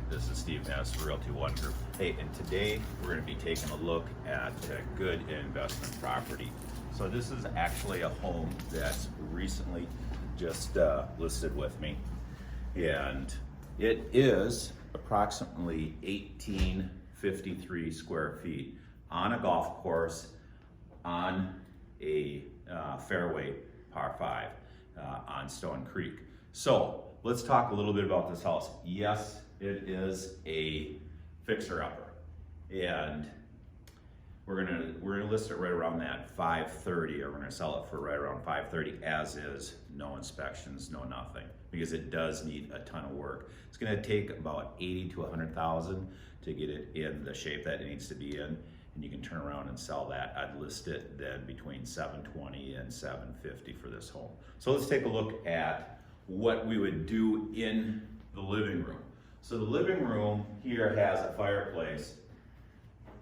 This is Steve Ness, RealtyOneGroup. Hey, and today we're going to be taking a look at a good investment property. So this is actually a home that's recently just listed with me, and it is approximately 1853 square feet on a golf course on a fairway par 5 on Stonecreek. So let's talk a little bit about this house. Yes, it is a fixer-upper, and we're gonna list it right around that 530, or we're gonna sell it for right around 530 as is, no inspections, no nothing, because it does need a ton of work. It's gonna take about 80 to 100,000 to get it in the shape that it needs to be in, and you can turn around and sell that. I'd list it then between 720 and 750 for this home. So let's take a look at what we would do in the living room. So the living room here has a fireplace.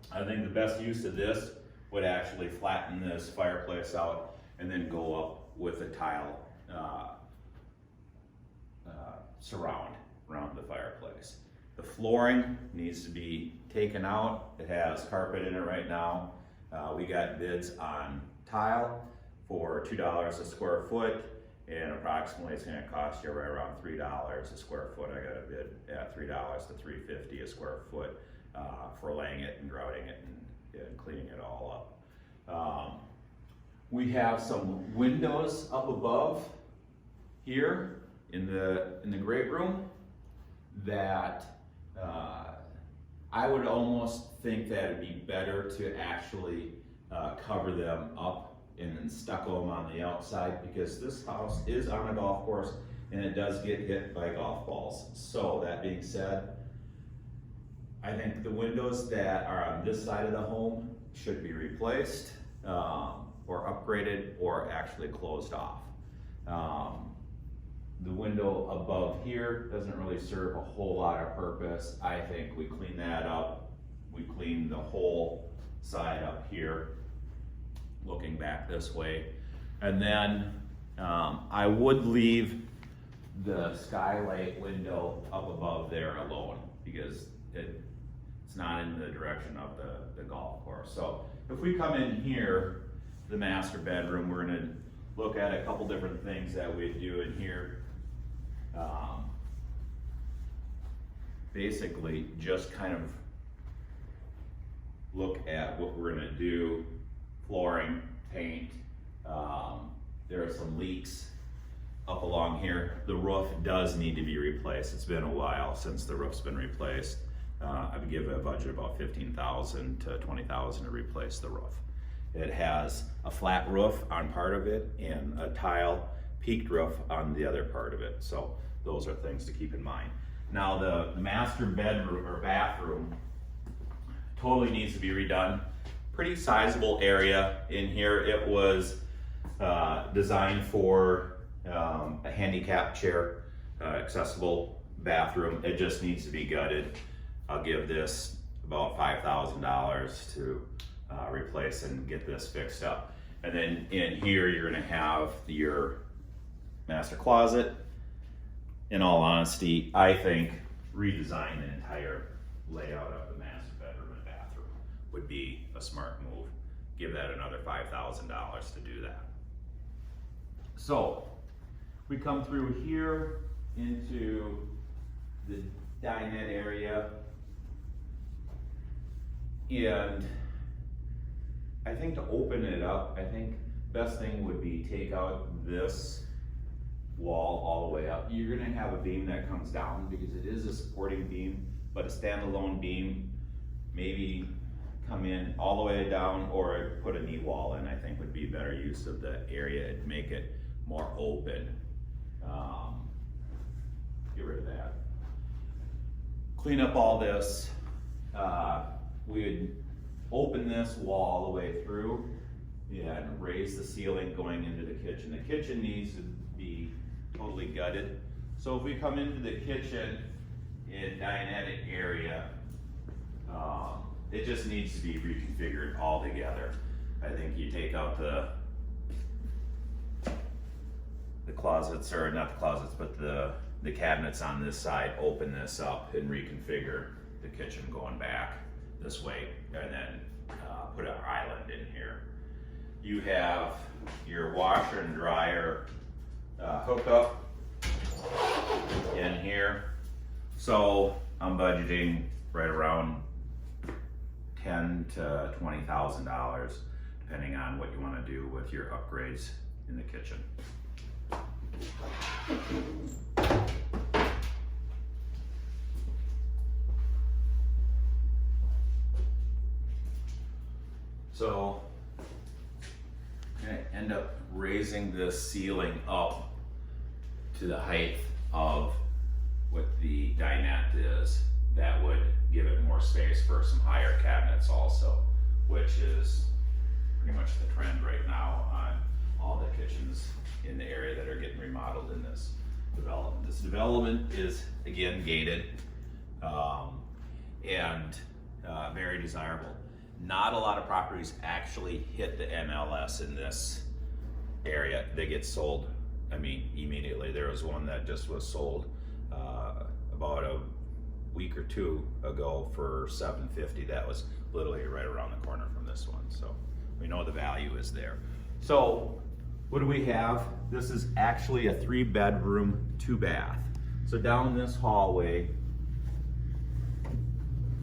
I think the best use of this would actually flatten this fireplace out and then go up with a tile surround around the fireplace. The flooring needs to be taken out. It has carpet in it right now. We got bids on tile for $2 a square foot, and approximately it's gonna cost you right around $3 a square foot. I got a bid at $3 to $3.50 a square foot for laying it and grouting it and cleaning it all up. We have some windows up above here in the great room that I would almost think that it'd be better to actually cover them up and then stucco them on the outside, because this house is on a golf course and it does get hit by golf balls. So that being said, I think the windows that are on this side of the home should be replaced or upgraded or actually closed off. The window above here doesn't really serve a whole lot of purpose. I think we clean that up. We clean the whole side up here, looking back this way. And then I would leave the skylight window up above there alone, because it's not in the direction of the golf course. So if we come in here, the master bedroom, we're gonna look at a couple different things that we do in here. Basically just kind of look at what we're gonna do. Flooring, paint, there are some leaks up along here. The roof does need to be replaced. It's been a while since the roof's been replaced. I would give a budget about $15,000 to $20,000 to replace the roof. It has a flat roof on part of it and a tile peaked roof on the other part of it. So those are things to keep in mind. Now the master bedroom or bathroom totally needs to be redone. Pretty sizable area in here. It was designed for a handicap chair, accessible bathroom. It just needs to be gutted. I'll give this about $5,000 to replace and get this fixed up. And then in here, you're gonna have your master closet. In all honesty, I think redesign the entire layout of the master bedroom and bathroom would be a smart move. Give that another $5,000 to do that. So we come through here into the dinette area, and I think to open it up, I think best thing would be take out this wall all the way up. You're gonna have a beam that comes down because it is a supporting beam, but a standalone beam, maybe come in all the way down or put a knee wall in, I think would be better use of the area and make it more open. Get rid of that. Clean up all this. We would open this wall all the way through and raise the ceiling going into the kitchen. The kitchen needs to be totally gutted. So if we come into the kitchen in dinette area, it just needs to be reconfigured altogether. I think you take out the closets, or not the closets, but the the cabinets on this side, open this up and reconfigure the kitchen going back this way, and then put an island in here. You have your washer and dryer hookup in here. So I'm budgeting right around $10,000 to $20,000, depending on what you want to do with your upgrades in the kitchen. So I'm going to end up raising this ceiling up to the height of what the dinette is. That would give it more space for some higher cabinets also, which is pretty much the trend right now on all the kitchens in the area that are getting remodeled in this development. This development is, again, gated and very desirable. Not a lot of properties actually hit the MLS in this area. They get sold, I mean, immediately. There was one that just was sold about a week or two ago for $750. That was literally right around the corner from this one. So we know the value is there. So what do we have? This is actually a 3-bedroom, 2-bath. So down this hallway,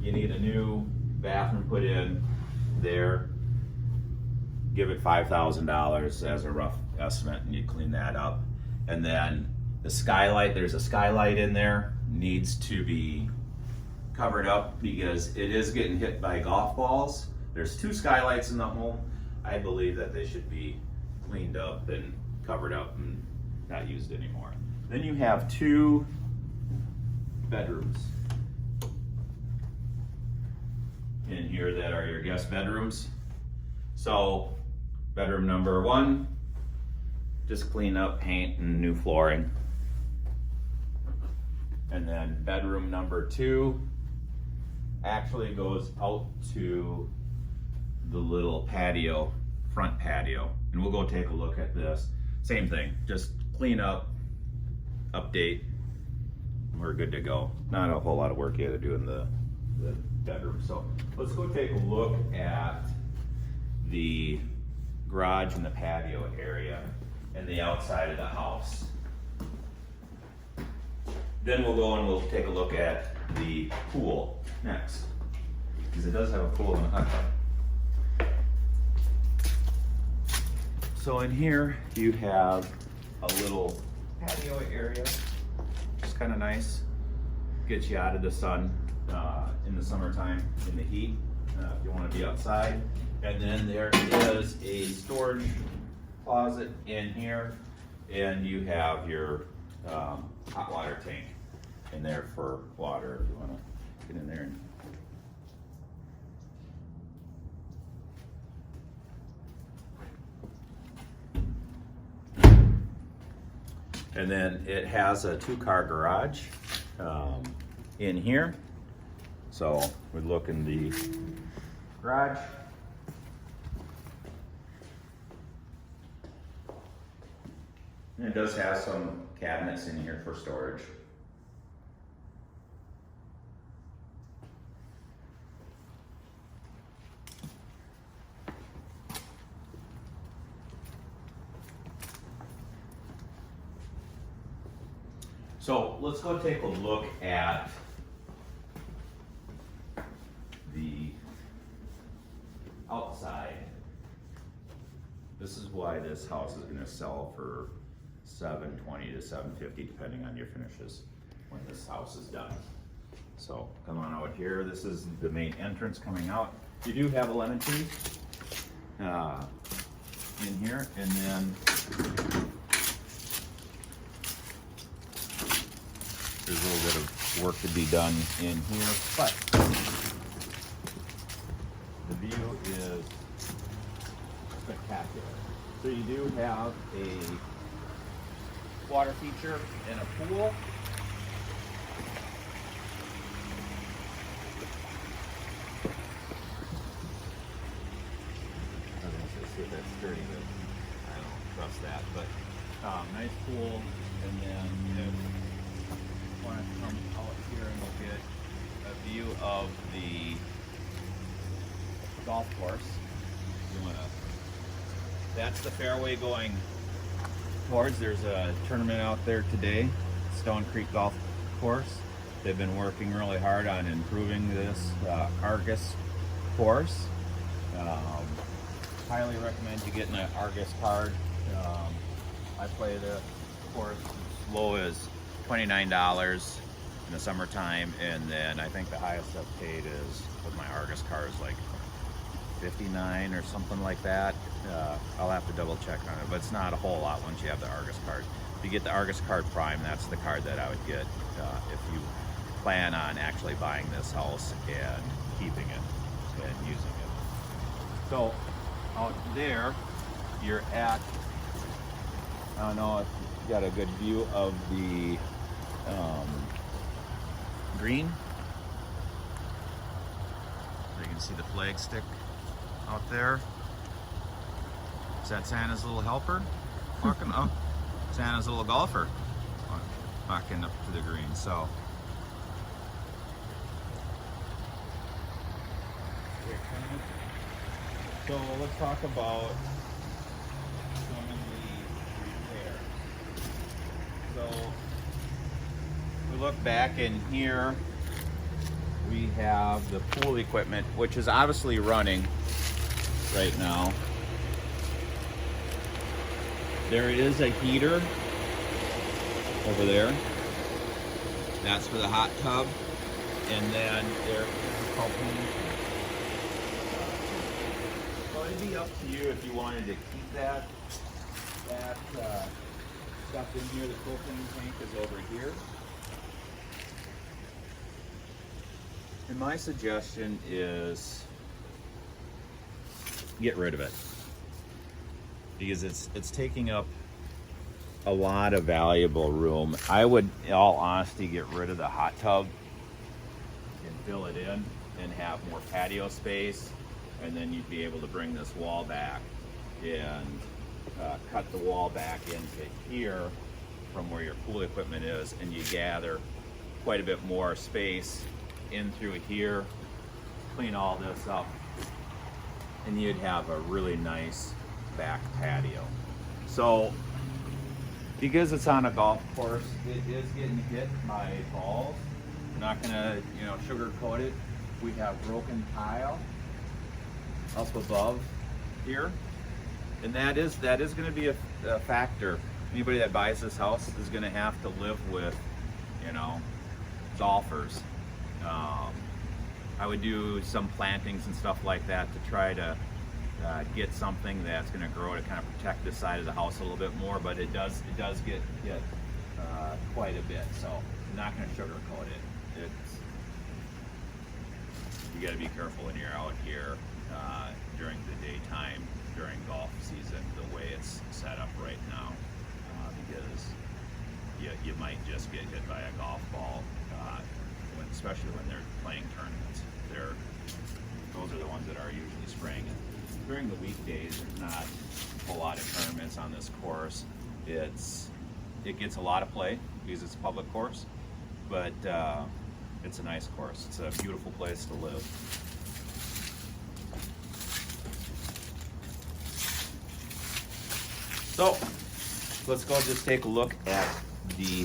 you need a new bathroom put in there. Give it $5,000 as a rough estimate, and you clean that up. And then the skylight, there's a skylight in there, needs to be covered up because it is getting hit by golf balls. There's 2 skylights in the home. I believe that they should be cleaned up and covered up and not used anymore. Then you have 2 bedrooms in here that are your guest bedrooms. So bedroom number 1, just clean up, paint, and new flooring. And then bedroom number 2 actually goes out to the little patio, front patio. And we'll go take a look at this. Same thing, just clean up, update, we're good to go. Not a whole lot of work you had to do in the bedroom. So let's go take a look at the garage and the patio area and the outside of the house. Then we'll go and we'll take a look at the pool next, because it does have a pool and a hot tub. So in here you have a little patio area, just kind of nice. Gets you out of the sun in the summertime, in the heat, if you want to be outside. And then there is a storage closet in here, and you have your hot water tank in there for water if you want to get in there. And then it has a 2-car garage in here. So we look in the garage. And it does have some cabinets in here for storage. So let's go take a look at the outside. This is why this house is going to sell for $720 to $750, depending on your finishes when this house is done. So come on out here. This is the main entrance coming out. You do have a lemon tree in here, and then there's a little bit of work to be done in here, but the view is spectacular. So you do have a water feature and a pool. I was going to see if that's sturdy, but I don't trust that. But nice pool, and then you have to come out here and we'll get a view of the golf course. That's the fairway going towards. There's a tournament out there today, Stonecreek Golf Course. They've been working really hard on improving this Argus course. Highly recommend you getting an Argus card. I play the course as low as $29 in the summertime, and then I think the highest I've paid is with my Argus card is like $59 or something like that. I'll have to double check on it, but it's not a whole lot once you have the Argus card. If you get the Argus card Prime, that's the card that I would get if you plan on actually buying this house and keeping it and using it. So out there, you're at, I don't know if you got a good view of the green. So you can see the flag stick out there. Is that Santa's little helper walking up? Santa's little golfer walking up to the green. So let's talk about some of the repairs. So we look back in here, we have the pool equipment, which is obviously running right now. There is a heater over there. That's for the hot tub. And then there is a propane. So it'd be up to you if you wanted to keep that stuff in here. The propane tank is over here. And my suggestion is get rid of it, because it's taking up a lot of valuable room. I would, in all honesty, get rid of the hot tub and fill it in and have more patio space, and then you'd be able to bring this wall back and cut the wall back into here from where your pool equipment is, and you gather quite a bit more space in through here, clean all this up, and you'd have a really nice back patio. So because it's on a golf course, it is getting hit by balls. I'm not gonna, sugarcoat it. We have broken tile up above here, and that is going to be a factor. Anybody that buys this house is going to have to live with, golfers. I would do some plantings and stuff like that to try to get something that's going to grow to kind of protect this side of the house a little bit more, but it does get hit quite a bit. So I'm not going to sugarcoat it. You got to be careful when you're out here during the daytime, during golf season, the way it's set up right now, because you might just get hit by a golf ball, especially when they're playing tournaments. Those are the ones that are usually spraying it. During the weekdays, there's not a whole lot of tournaments on this course. It gets a lot of play because it's a public course, but it's a nice course. It's a beautiful place to live. So let's go just take a look at the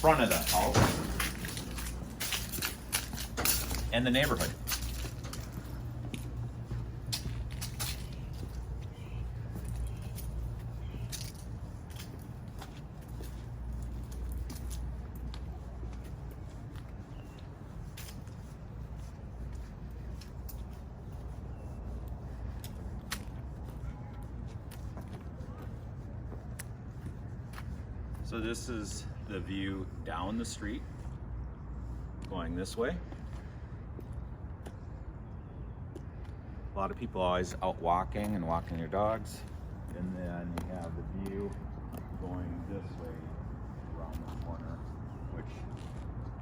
front of the house and the neighborhood. So this is the view down the street, going this way. A lot of people always out walking and walking their dogs. And then you have the view going this way around the corner, which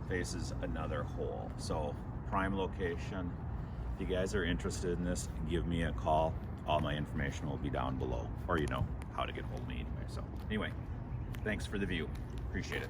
faces another hole. So prime location. If you guys are interested in this, give me a call. All my information will be down below, or you know how to get hold of me anyway. So anyway, thanks for the view. Appreciate it.